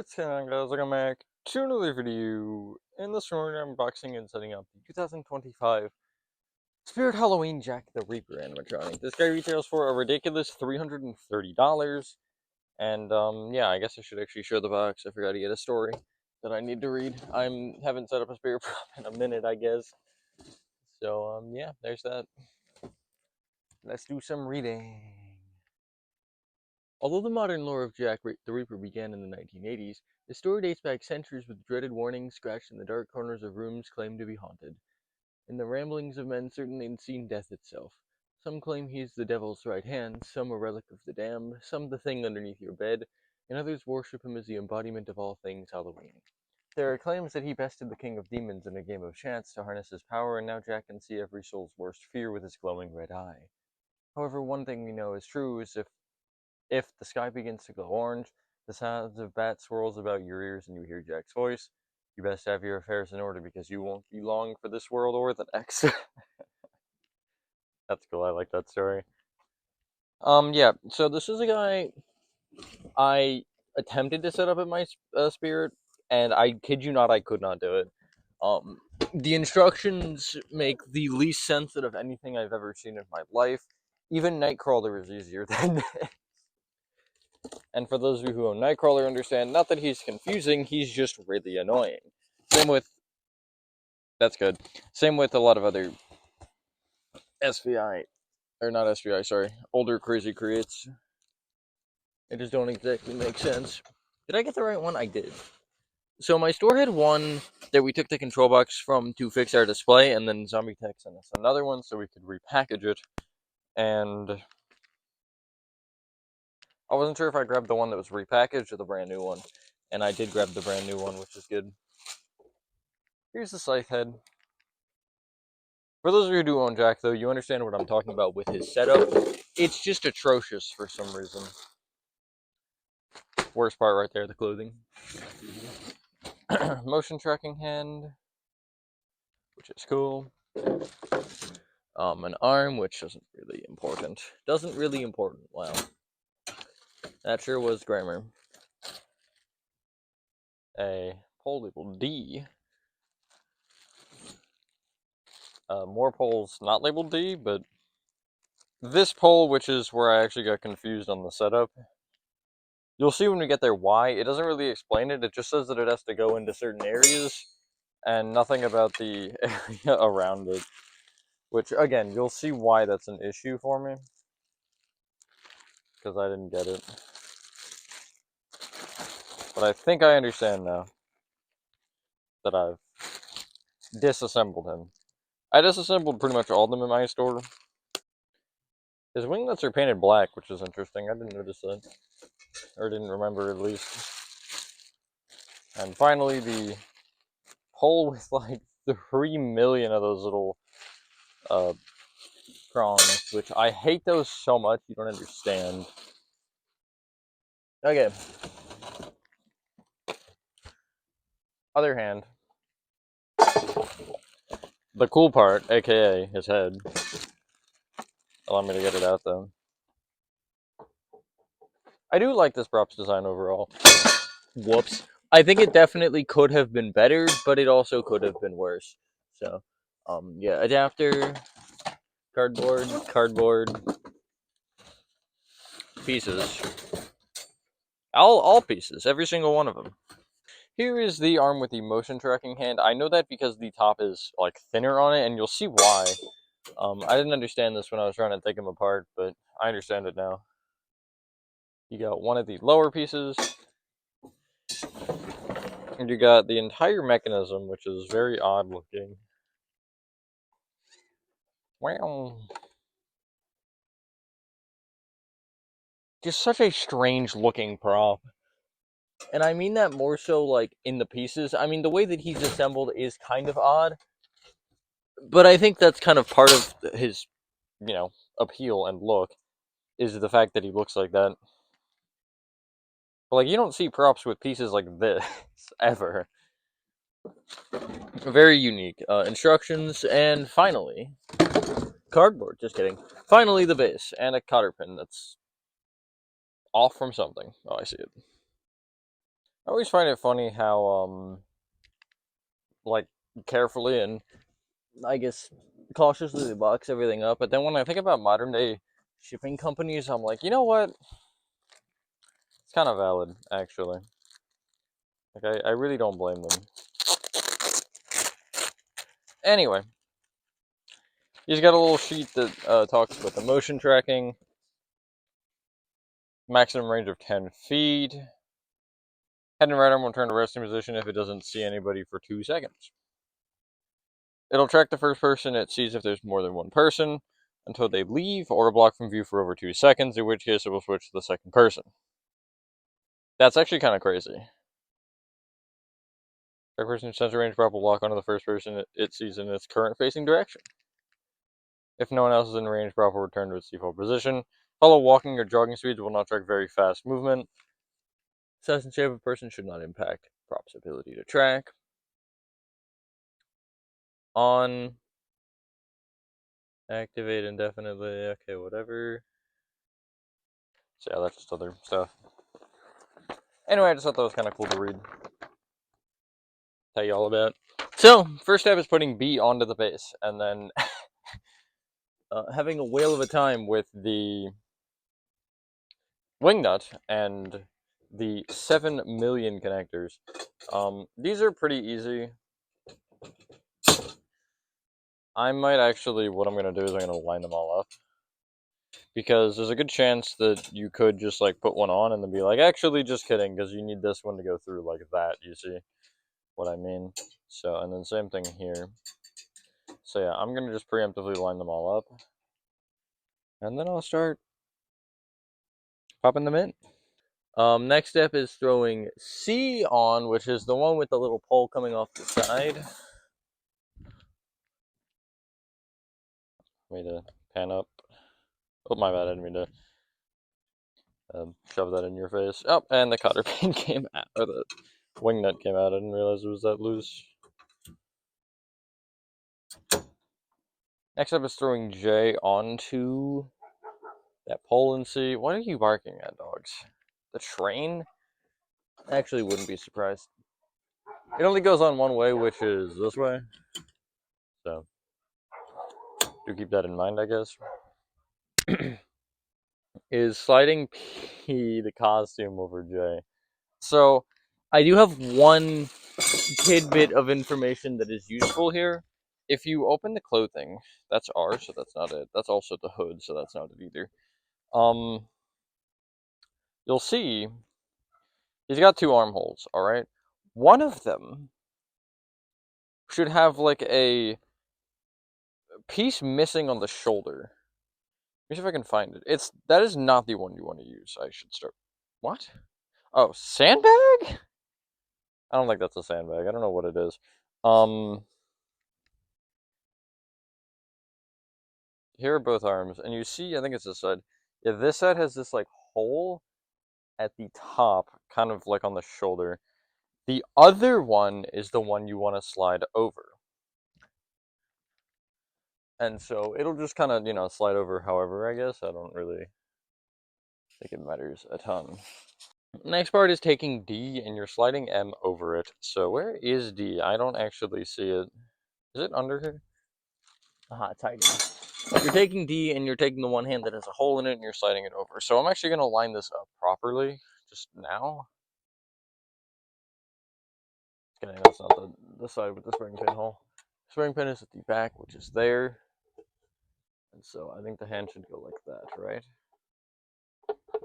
What's going on, guys? Welcome back to another video. In this one, we're unboxing and setting up the 2025 Spirit Halloween Jack the Reaper animatronic. This guy retails for a ridiculous $330. And yeah, I guess I should actually show the box. I forgot to get a story that I need to read. I haven't set up a Spirit prop in a minute, I guess. So yeah, there's that. Let's do some reading. Although the modern lore of Jack the Reaper began in the 1980s, the story dates back centuries with dreaded warnings scratched in the dark corners of rooms claimed to be haunted. In the ramblings of men certainly unseen death itself. Some claim he is the devil's right hand, some a relic of the damned, some the thing underneath your bed, and others worship him as the embodiment of all things Halloween. There are claims that he bested the king of demons in a game of chance to harness his power, and now Jack can see every soul's worst fear with his glowing red eye. However, one thing we know is true is if the sky begins to glow orange, the sounds of bat swirls about your ears, and you hear Jack's voice, you best have your affairs in order because you won't be long for this world or the next. That's cool. I like that story. Yeah. So this is a guy I attempted to set up at my spirit, and I kid you not, I could not do it. Um, the instructions make the least sense out of anything I've ever seen in my life. Even Nightcrawler is easier than And for those of you who own Nightcrawler, understand not that he's confusing, he's just really annoying. Same with that's good. Same with a lot of other SVI or not SVI, sorry, older crazy creates. They just don't exactly make sense. Did I get the right one? I did. So my store had one that we took the control box from to fix our display, and then Zombie Tech sent us another one so we could repackage it. And I wasn't sure if I grabbed the one that was repackaged or the brand new one. And I did grab the brand new one, which is good. Here's the scythe head. For those of you who do own Jack, though, you understand what I'm talking about with his setup. It's just atrocious for some reason. Worst part right there, the clothing. Motion tracking hand, which is cool. An arm, which isn't really important. Doesn't really important. Wow. That sure was grammar. A pole labeled D. More poles not labeled D, but this pole, which is where I actually got confused on the setup. You'll see when we get there why. It doesn't really explain it. It just says that it has to go into certain areas and nothing about the area around it. Which, again, you'll see why that's an issue for me. Because I didn't get it. But I think I understand now that I've disassembled him. I disassembled pretty much all of them in my store. His winglets are painted black, which is interesting. I didn't notice that. Or didn't remember, at least. And finally, the pole with like 3 million of those little prongs, which I hate those so much, you don't understand. Okay. Other hand. The cool part, aka his head. Allow me to get it out, though. I do like this props design overall. Whoops. I think it definitely could have been better, but it also could have been worse. So, yeah, adapter, cardboard, pieces. All pieces, every single one of them. Here is the arm with the motion tracking hand. I know that because the top is like thinner on it, and you'll see why. I didn't understand this when I was trying to take them apart, but I understand it now. You got one of the lower pieces, and you got the entire mechanism, which is very odd looking. Wow. Just such a strange looking prop. And I mean that more so like in the pieces. I mean, the way that he's assembled is kind of odd, but I think that's kind of part of his, appeal and look, is the fact that he looks like that. But, like, you don't see props with pieces like this, ever. Very unique. Instructions, and finally, cardboard, just kidding. Finally, the base, and a cotter pin that's off from something. Oh, I see it. I always find it funny how like carefully and I guess cautiously they box everything up. But then when I think about modern day shipping companies, I'm like, you know what? It's kind of valid, actually. Like, I really don't blame them. Anyway, he's got a little sheet that talks about the motion tracking, maximum range of 10 feet. Head and right arm will turn to resting position if it doesn't see anybody for 2 seconds. It'll track the first person it sees if there's more than one person until they leave or are blocked from view for over 2 seconds, in which case it will switch to the second person. That's actually kind of crazy. Track person sensor range prop will lock onto the first person it sees in its current facing direction. If no one else is in range, prop will return to its default position. Follow walking or jogging speeds will not track very fast movement. Size and shape of a person should not impact prop's ability to track. On. Activate indefinitely. Okay, whatever. So yeah, that's just other stuff. Anyway, I just thought that was kind of cool to read. Tell you all about. So, first step is putting B onto the base, and then having a whale of a time with the wing nut and the 7 million connectors. These are pretty easy. I might actually, what I'm going to do is I'm going to line them all up. Because there's a good chance that you could just like put one on and then be like, actually, just kidding, because you need this one to go through like that, you see what I mean? So, and then same thing here. So yeah, I'm going to just preemptively line them all up. And then I'll start popping them in. Next step is throwing C on, which is the one with the little pole coming off the side. Me to pan up. Oh, my bad, I didn't mean to shove that in your face. Oh, and the cotter pin came out, or the wing nut came out. I didn't realize it was that loose. Next up is throwing J onto that pole and C. What are you barking at, dogs? The train? I actually wouldn't be surprised. It only goes on one way, which is this way. So, do keep that in mind, I guess. Is sliding P the costume over J. So, I do have one tidbit of information that is useful here. If you open the clothing, that's R, so that's not it. That's also the hood, so that's not it either. You'll see he's got two armholes, alright? One of them should have like a piece missing on the shoulder. Let me see if I can find it. That is not the one you want to use. I should start. What? Oh, sandbag? I don't think that's a sandbag. I don't know what it is. Here are both arms, and you see, I think it's this side. Yeah, this side has this like hole at the top, kind of like on the shoulder. The other one is the one you want to slide over. And so it'll just kind of, slide over however, I guess. I don't really think it matters a ton. Next part is taking D and you're sliding M over it. So where is D? I don't actually see it. Is it under here? Aha, it's hiding. You're taking D and you're taking the one hand that has a hole in it and you're sliding it over. So I'm actually going to line this up properly just now. Kidding, that's not the side with the spring pin hole. Spring pin is at the back, which is there. And so I think the hand should go like that, right?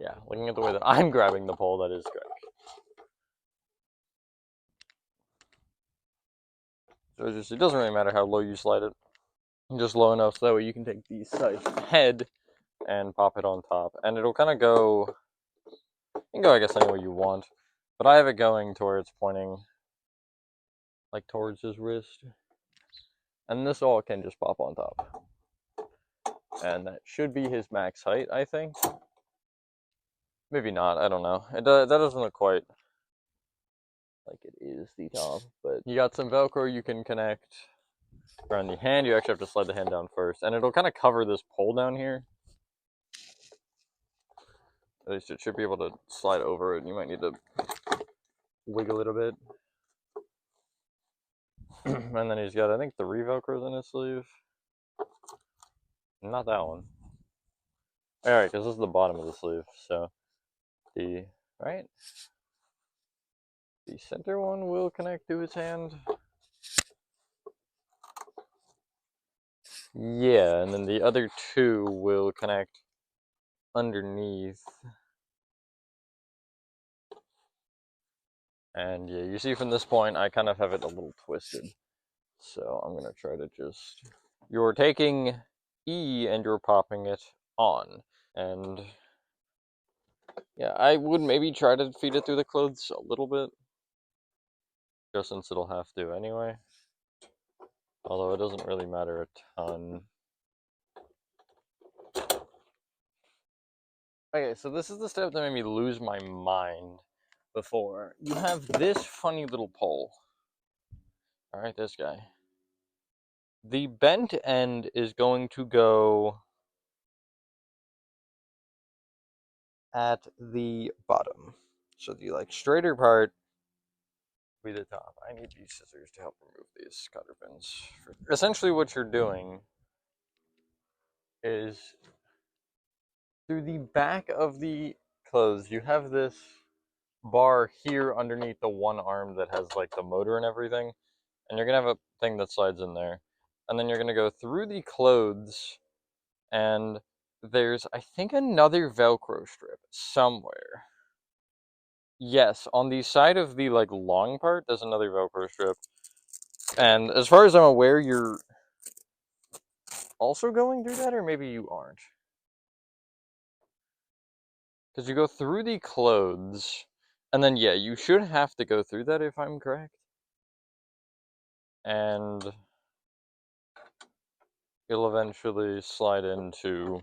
Yeah, looking at the way that I'm grabbing the pole, that is correct. So it doesn't really matter how low you slide it. Just low enough so that way you can take the side head and pop it on top. And it'll kind of go, you can go I guess any way you want. But I have it going to where it's pointing like towards his wrist. And this all can just pop on top. And that should be his max height, I think. Maybe not, I don't know. That doesn't look quite like it is the top. But you got some Velcro you can connect around the hand. You actually have to slide the hand down first. And it'll kind of cover this pole down here. At least it should be able to slide over it. You might need to wiggle it a bit. And then he's got, I think, 3 Velcros in his sleeve. Not that one. Alright, because this is the bottom of the sleeve, so the, right? The center one will connect to his hand. Yeah, and then the other 2 will connect underneath. And yeah, you see from this point, I kind of have it a little twisted. So I'm going to try to just... You're taking E and you're popping it on. And yeah, I would maybe try to feed it through the clothes a little bit. Just since it'll have to anyway. Although it doesn't really matter a ton. Okay, so this is the step that made me lose my mind before. You have this funny little pole. Alright, this guy. The bent end is going to go at the bottom. So the straighter part will be the top. I need these scissors to help remove these cotter pins. Essentially what you're doing is through the back of the clothes, you have this bar here underneath the one arm that has the motor and everything. And you're going to have a thing that slides in there. And then you're going to go through the clothes and there's, I think, another Velcro strip somewhere. Yes, on the side of the long part, there's another Velcro strip. And as far as I'm aware, you're also going through that, or maybe you aren't. Because you go through the clothes, and then yeah, you should have to go through that if I'm correct. And you'll eventually slide into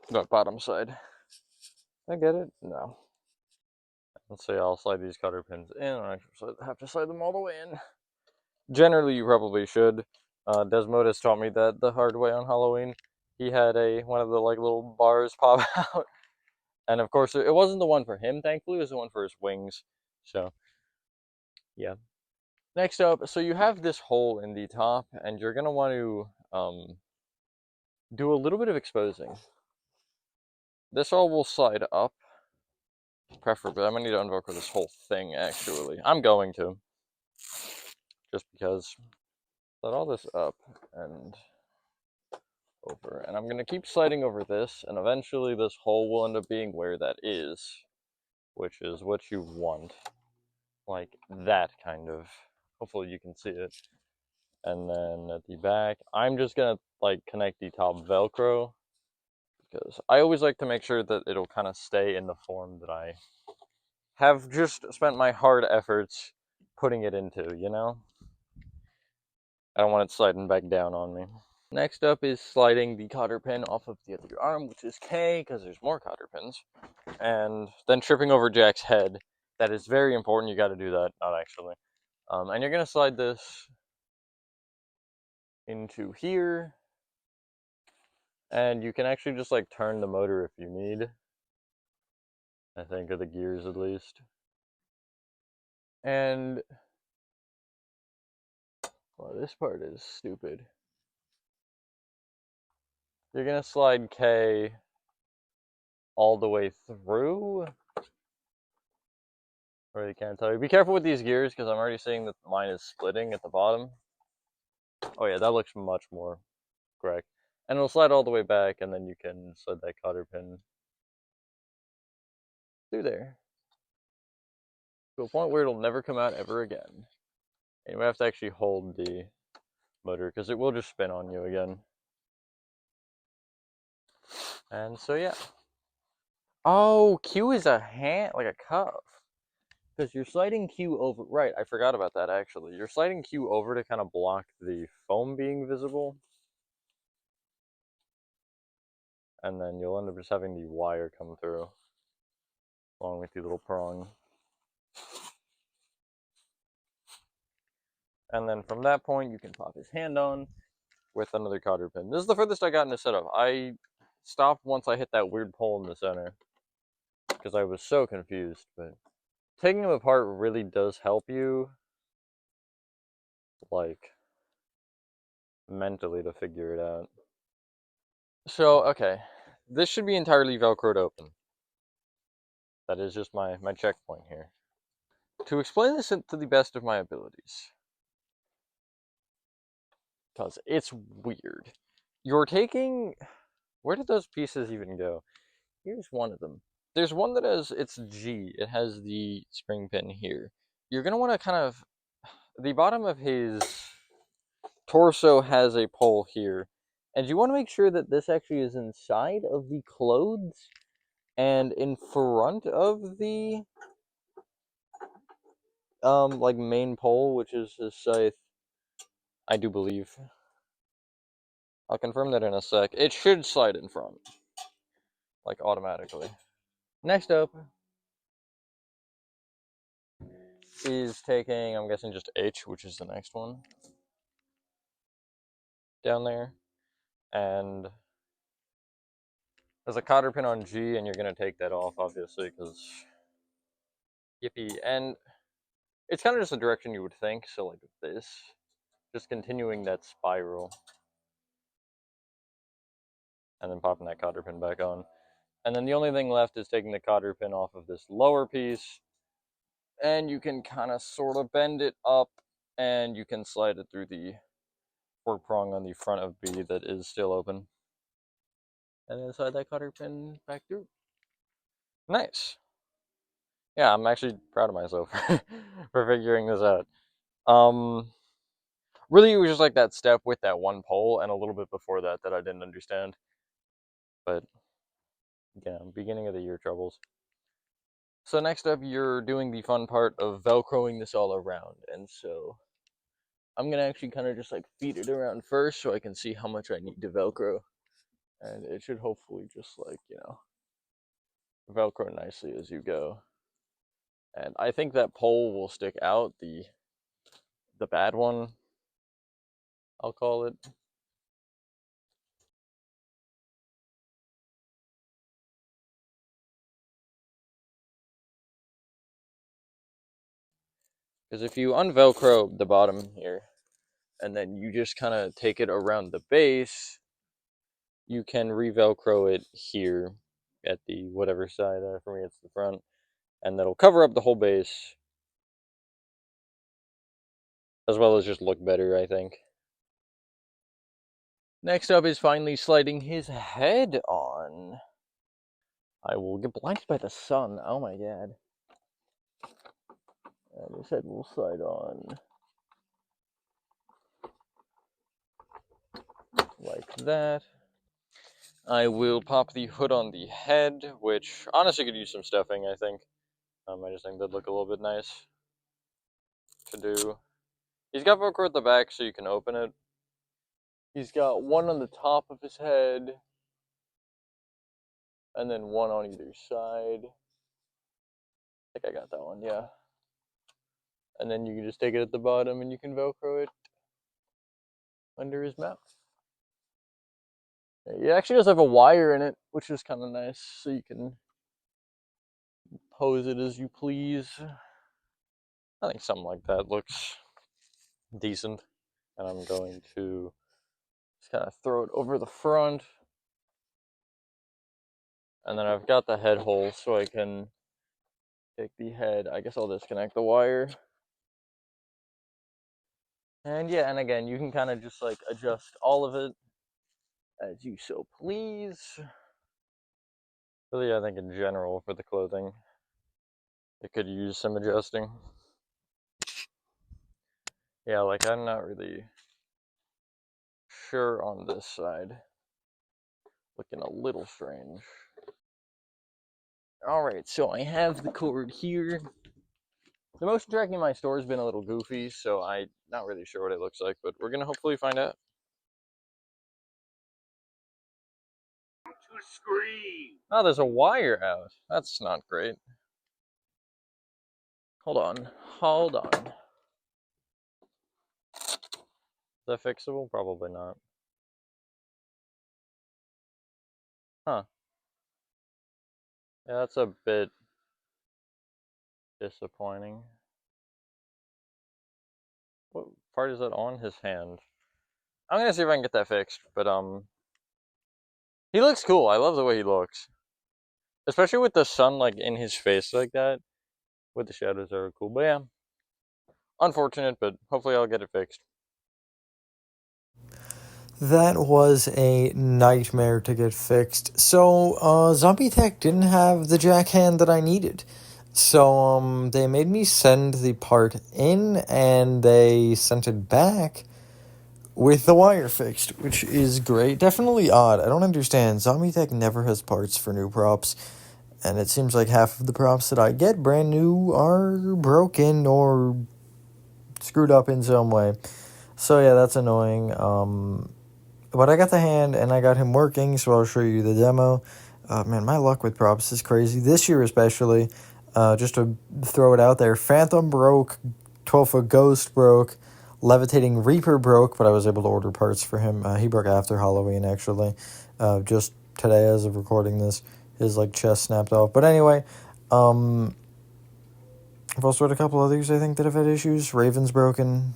the bottom side. I get it? No. Let's say I'll slide these cotter pins in, and I have to slide them all the way in. Generally, you probably should. Desmodus taught me that the hard way on Halloween. He had one of the little bars pop out, and of course it wasn't the one for him. Thankfully, it was the one for his wings. So, yeah. Next up, so you have this hole in the top, and you're gonna want to do a little bit of exposing. This all will slide up, preferably. I'm gonna need to unvelcro this whole thing. Actually, I'm going to, just because. Slide all this up and over, and I'm going to keep sliding over this, and eventually this hole will end up being where that is, which is what you want, like that kind of. Hopefully you can see it. And then at the back, I'm just going to connect the top Velcro, because I always like to make sure that it'll kind of stay in the form that I have just spent my hard efforts putting it into, you know? I don't want it sliding back down on me. Next up is sliding the cotter pin off of the other arm, which is K, because there's more cotter pins. And then tripping over Jack's head. That is very important. You got to do that. Not actually. And you're going to slide this into here. And you can actually just turn the motor if you need. I think, of the gears at least. And well, this part is stupid. You're going to slide K all the way through. I really can't tell you. Be careful with these gears, because I'm already seeing that mine is splitting at the bottom. Oh yeah, that looks much more correct. And it'll slide all the way back, and then you can slide that cotter pin through there to a point where it'll never come out ever again. And you have to actually hold the motor, because it will just spin on you again. And so yeah. Oh, Q is a hand, like a cuff. Because you're sliding Q over, right, I forgot about that actually. You're sliding Q over to kind of block the foam being visible. And then you'll end up just having the wire come through, along with the little prong. And then from that point, you can pop his hand on with another cotter pin. This is the furthest I got in the setup. I stopped once I hit that weird pole in the center, because I was so confused, but taking them apart really does help you, like, mentally to figure it out. So, okay, this should be entirely Velcroed open. That is just my checkpoint here. To explain this to the best of my abilities, because it's weird. You're taking. Where did those pieces even go? Here's one of them. There's one that has. It's G. It has the spring pin here. You're going to want to kind of. The bottom of his torso has a pole here. And you want to make sure that this actually is inside of the clothes and in front of the like main pole, which is his scythe, I do believe. I'll confirm that in a sec. It should slide in front, like automatically. Next up is taking, I'm guessing just H, which is the next one down there, and there's a cotter pin on G, and you're gonna take that off, obviously, because yippee. And it's kind of just the direction you would think. So like this, just continuing that spiral, and then popping that cotter pin back on. And then the only thing left is taking the cotter pin off of this lower piece, and you can kind of sort of bend it up, and you can slide it through the fork prong on the front of B that is still open. And then slide that cotter pin back through. Nice. Yeah, I'm actually proud of myself for figuring this out. Um, really, it was just like that step with that one pole, and a little bit before that I didn't understand. But yeah, beginning of the year troubles. So next up, you're doing the fun part of velcroing this all around, and so I'm gonna actually kind of just like feed it around first, so I can see how much I need to velcro, and it should hopefully just like velcro nicely as you go. And I think that pole will stick out, the bad one, I'll call it. Because if you unvelcro the bottom here, and then you just kind of take it around the base, you can revelcro it here at the whatever side. For me, it's the front, and that'll cover up the whole base, as well as just look better, I think. Next up is finally sliding his head on. I will get blinded by the sun. Oh my god. And his head will slide on like that. I will pop the hood on the head, which honestly could use some stuffing, I think. I just think that'd look a little bit nice to do. He's got Velcro at the back so you can open it. He's got one on the top of his head, and then one on either side. I think I got that one, yeah. And then you can just take it at the bottom and you can Velcro it under his mouth. It actually does have a wire in it, which is kind of nice, so you can pose it as you please. I think something like that looks decent. And I'm going to just kind of throw it over the front. And then I've got the head hole so I can take the head. I guess I'll disconnect the wire. And yeah, and again, you can kind of just like adjust all of it as you so please. Really, I think in general for the clothing, it could use some adjusting. Yeah, like I'm not really sure on this side. Looking a little strange. Alright, so I have the cord here. The motion tracking in my store has been a little goofy, so I'm not really sure what it looks like, but we're gonna hopefully find out. Oh, there's a wire out. That's not great. Hold on. Hold on. Is that fixable? Probably not. Huh. Yeah, that's a bit disappointing. What part is that on his hand? I'm gonna see if I can get that fixed, but he looks cool. I love the way he looks. Especially with the sun like in his face like that. With the shadows are cool. But yeah. Unfortunate, but hopefully I'll get it fixed. That was a nightmare to get fixed. So, Zombie Tech didn't have the jack hand that I needed. So, they made me send the part in, and they sent it back with the wire fixed, which is great. Definitely odd. I don't understand. Zombie Tech never has parts for new props, and it seems like half of the props that I get brand new are broken or screwed up in some way. So, yeah, that's annoying. But I got the hand and I got him working, so I'll show you the demo. Man, my luck with props is crazy. This year especially, just to throw it out there, Phantom broke, 12-foot Ghost broke, Levitating Reaper broke, but I was able to order parts for him. He broke after Halloween, actually. Just today as of recording this, his chest snapped off. But anyway, I've also had a couple others, I think, that have had issues. Raven's broken.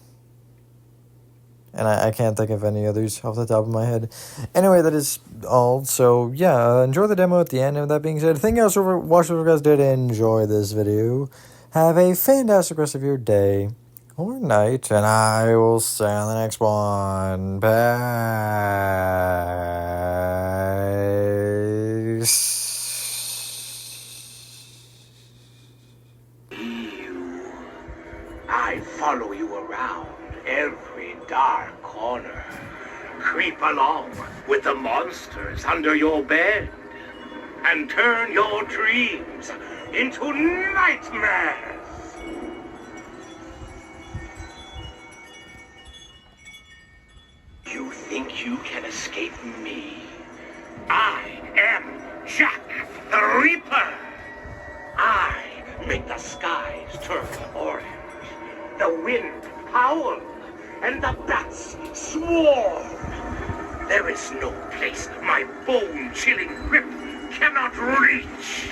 And I can't think of any others off the top of my head. Anyway, that is all. So, yeah, enjoy the demo at the end. And with that being said, thank you guys for watching. If you guys did enjoy this video, have a fantastic rest of your day or night. And I will see you on the next one. Peace. I follow you around every dark corner. Creep along with the monsters under your bed and turn your dreams into nightmares. You think you can escape me? I am Jack the Reaper. I make the skies turn orange, the wind howl, and the bats swarm. There is no place my bone-chilling grip cannot reach.